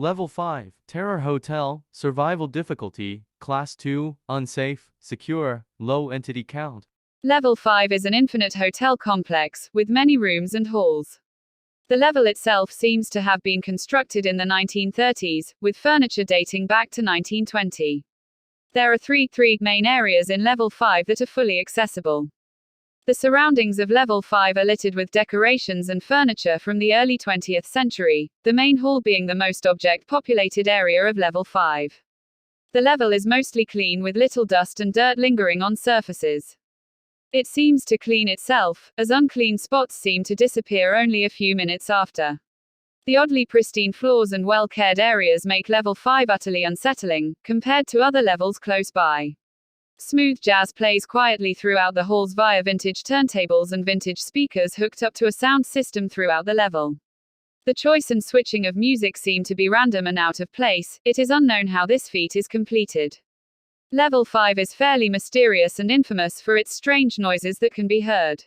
Level 5, Terror Hotel, Survival Difficulty, Class 2, Unsafe, Secure, Low Entity Count. Level 5 is an infinite hotel complex, with many rooms and halls. The level itself seems to have been constructed in the 1930s, with furniture dating back to 1920. There are three main areas in Level 5 that are fully accessible. The surroundings of Level 5 are littered with decorations and furniture from the early 20th century, the main hall being the most object-populated area of Level 5. The level is mostly clean with little dust and dirt lingering on surfaces. It seems to clean itself, as unclean spots seem to disappear only a few minutes after. The oddly pristine floors and well-cared areas make Level 5 utterly unsettling, compared to other levels close by. Smooth jazz plays quietly throughout the halls via vintage turntables and vintage speakers hooked up to a sound system throughout the level. The choice and switching of music seem to be random and out of place. It is unknown how this feat is completed. Level 5 is fairly mysterious and infamous for its strange noises that can be heard,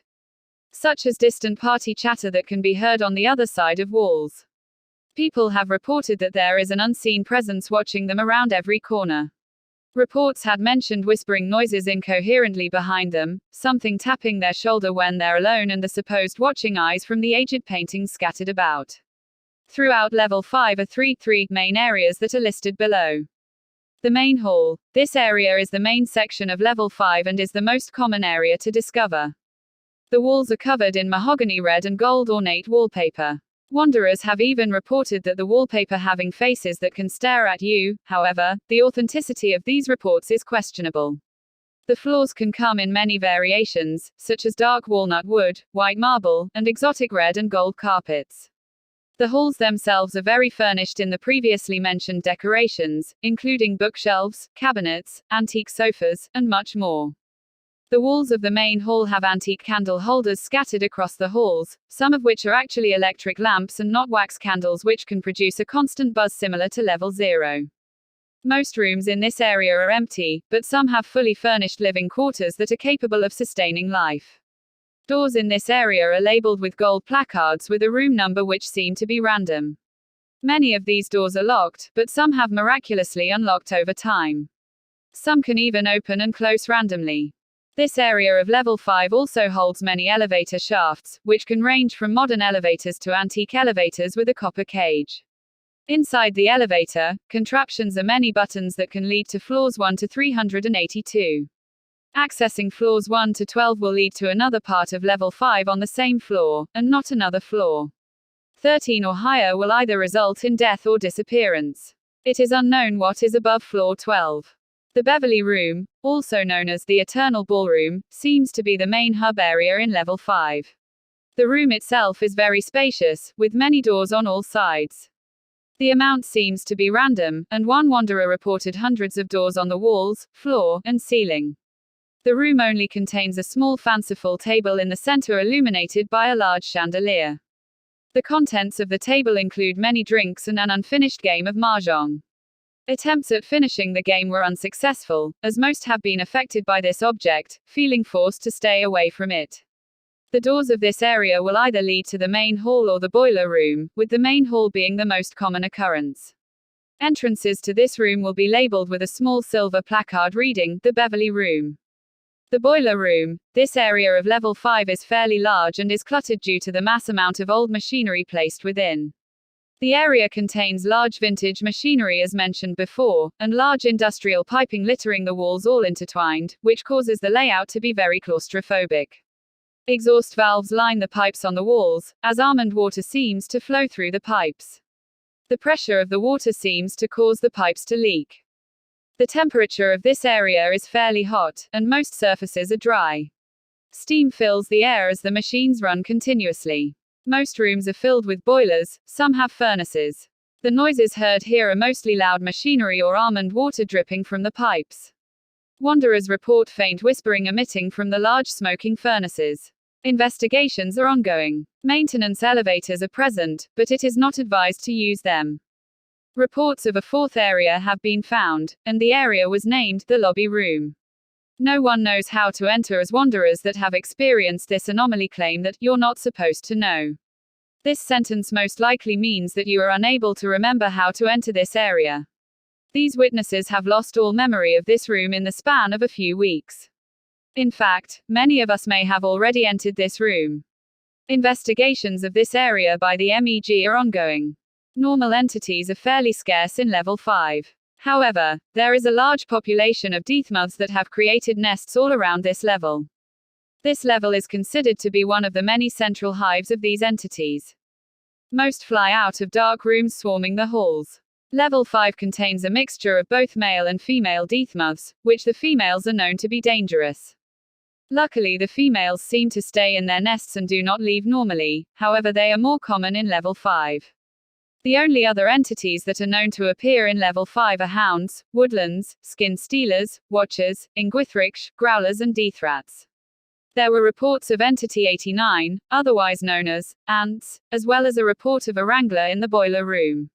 such as distant party chatter that can be heard on the other side of walls. People have reported that there is an unseen presence watching them around every corner. Reports had mentioned whispering noises incoherently behind them, something tapping their shoulder when they're alone, and the supposed watching eyes from the aged paintings scattered about. Throughout Level 5 are three main areas that are listed below. The main hall. This area is the main section of Level 5 and is the most common area to discover. The walls are covered in mahogany red and gold ornate wallpaper. Wanderers have even reported that the wallpaper having faces that can stare at you. However, the authenticity of these reports is questionable. The floors can come in many variations, such as dark walnut wood, white marble, and exotic red and gold carpets. The halls themselves are very furnished in the previously mentioned decorations, including bookshelves, cabinets, antique sofas, and much more. The walls of the main hall have antique candle holders scattered across the halls, some of which are actually electric lamps and not wax candles, which can produce a constant buzz similar to Level 0. Most rooms in this area are empty, but some have fully furnished living quarters that are capable of sustaining life. Doors in this area are labeled with gold placards with a room number which seem to be random. Many of these doors are locked, but some have miraculously unlocked over time. Some can even open and close randomly. This area of Level 5 also holds many elevator shafts, which can range from modern elevators to antique elevators with a copper cage. Inside the elevator, contraptions are many buttons that can lead to floors 1 to 382. Accessing floors 1 to 12 will lead to another part of Level 5 on the same floor, and not another floor. 13 or higher will either result in death or disappearance. It is unknown what is above floor 12. The Beverly Room, also known as the Eternal Ballroom, seems to be the main hub area in Level 5. The room itself is very spacious, with many doors on all sides. The amount seems to be random, and one wanderer reported hundreds of doors on the walls, floor, and ceiling. The room only contains a small fanciful table in the center illuminated by a large chandelier. The contents of the table include many drinks and an unfinished game of mahjong. Attempts at finishing the game were unsuccessful, as most have been affected by this object, feeling forced to stay away from it. The doors of this area will either lead to the main hall or the boiler room, with the main hall being the most common occurrence. Entrances to this room will be labeled with a small silver placard reading, "The Beverly Room." The boiler room. This area of Level 5 is fairly large and is cluttered due to the mass amount of old machinery placed within. The area contains large vintage machinery as mentioned before, and large industrial piping littering the walls all intertwined, which causes the layout to be very claustrophobic. Exhaust valves line the pipes on the walls, as almond water seems to flow through the pipes. The pressure of the water seems to cause the pipes to leak. The temperature of this area is fairly hot, and most surfaces are dry. Steam fills the air as the machines run continuously. Most rooms are filled with boilers, some have furnaces. The noises heard here are mostly loud machinery or almond water dripping from the pipes. Wanderers report faint whispering emitting from the large smoking furnaces. Investigations are ongoing. Maintenance elevators are present, but it is not advised to use them. Reports of a fourth area have been found, and the area was named the lobby room. No one knows how to enter, as wanderers that have experienced this anomaly claim that you're not supposed to know. This sentence most likely means that you are unable to remember how to enter this area. These witnesses have lost all memory of this room in the span of a few weeks. In fact, many of us may have already entered this room. Investigations of this area by the MEG are ongoing. Normal entities are fairly scarce in level 5. However, there is a large population of deathmoths that have created nests all around this level. This level is considered to be one of the many central hives of these entities. Most fly out of dark rooms swarming the halls. Level 5 contains a mixture of both male and female deathmoths, which the females are known to be dangerous. Luckily, the females seem to stay in their nests and do not leave normally, however they are more common in level 5. The only other entities that are known to appear in level 5 are hounds, woodlands, skin stealers, watchers, ingwithrix, growlers and deathrats. There were reports of Entity 89, otherwise known as ants, as well as a report of a wrangler in the boiler room.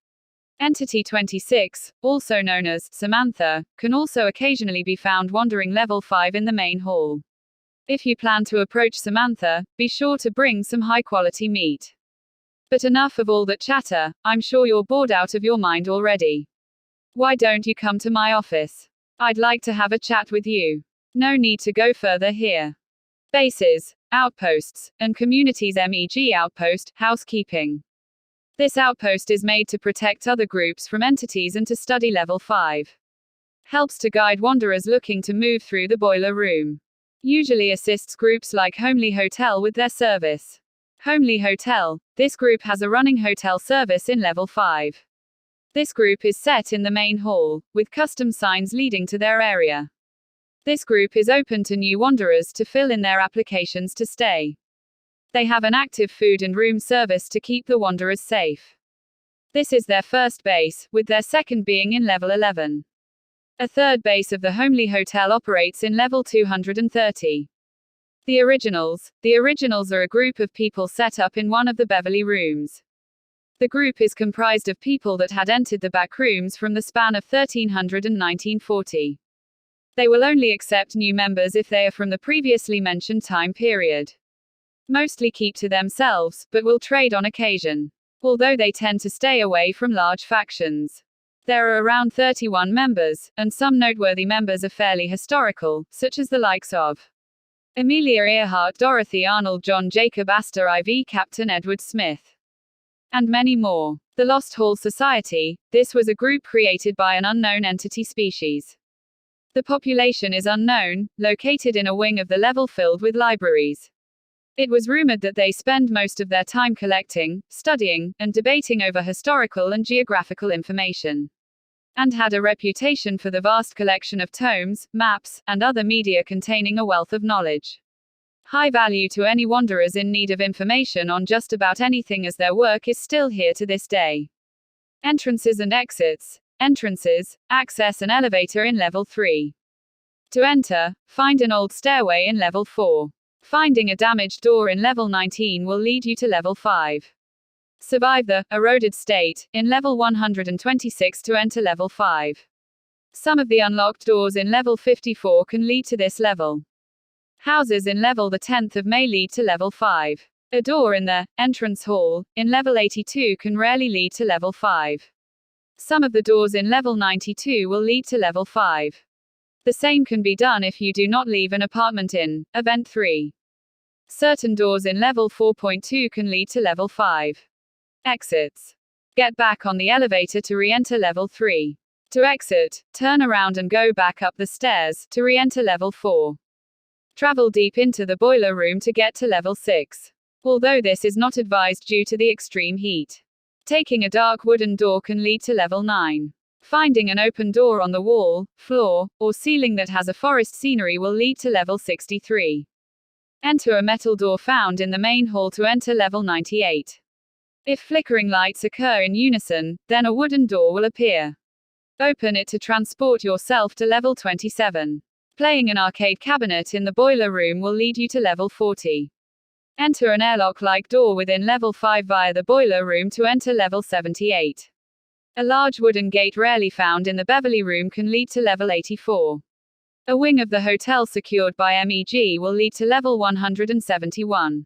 Entity 26, also known as Samantha, can also occasionally be found wandering level 5 in the main hall. If you plan to approach Samantha, be sure to bring some high-quality meat. But enough of all that chatter, I'm sure you're bored out of your mind already. Why don't you come to my office? I'd like to have a chat with you. No need to go further here. Bases, outposts, and communities. MEG outpost, housekeeping. This outpost is made to protect other groups from entities and to study level 5. Helps to guide wanderers looking to move through the boiler room. Usually assists groups like Homely Hotel with their service. Homely Hotel, this group has a running hotel service in level 5. This group is set in the main hall, with custom signs leading to their area. This group is open to new wanderers to fill in their applications to stay. They have an active food and room service to keep the wanderers safe. This is their first base, with their second being in level 11. A third base of the Homely Hotel operates in level 230. The Originals. The Originals are a group of people set up in one of the Beverly rooms. The group is comprised of people that had entered the Backrooms from the span of 1300 and 1940. They will only accept new members if they are from the previously mentioned time period. Mostly keep to themselves, but will trade on occasion. Although they tend to stay away from large factions. There are around 31 members, and some noteworthy members are fairly historical, such as the likes of Amelia Earhart, Dorothy Arnold, John Jacob Astor, IV Captain Edward Smith, and many more. The Lost Hall Society. This was a group created by an unknown entity species. The population is unknown, located in a wing of the level filled with libraries. It was rumored that they spend most of their time collecting, studying, and debating over historical and geographical information. And had a reputation for the vast collection of tomes, maps, and other media containing a wealth of knowledge. High value to any wanderers in need of information on just about anything, as their work is still here to this day. Entrances and exits. Entrances, access an elevator in level 3. To enter, find an old stairway in level 4. Finding a damaged door in level 19 will lead you to level 5. Survive the eroded state in level 126 to enter level 5. Some of the unlocked doors in level 54 can lead to this level. Houses in level the 10th of May lead to level 5. A door in the entrance hall in level 82 can rarely lead to level 5. Some of the doors in level 92 will lead to level 5. The same can be done if you do not leave an apartment in Event 3. Certain doors in level 4.2 can lead to level 5. Exits. Get back on the elevator to re-enter level 3. To exit, turn around and go back up the stairs to re-enter level 4. Travel deep into the boiler room to get to level 6. Although this is not advised due to the extreme heat. Taking a dark wooden door can lead to level 9. Finding an open door on the wall, floor, or ceiling that has a forest scenery will lead to level 63. Enter a metal door found in the main hall to enter level 98. If flickering lights occur in unison, then a wooden door will appear. Open it to transport yourself to level 27. Playing an arcade cabinet in the boiler room will lead you to level 40. Enter an airlock-like door within level 5 via the boiler room to enter level 78. A large wooden gate rarely found in the Beverly room can lead to level 84. A wing of the hotel secured by MEG will lead to level 171.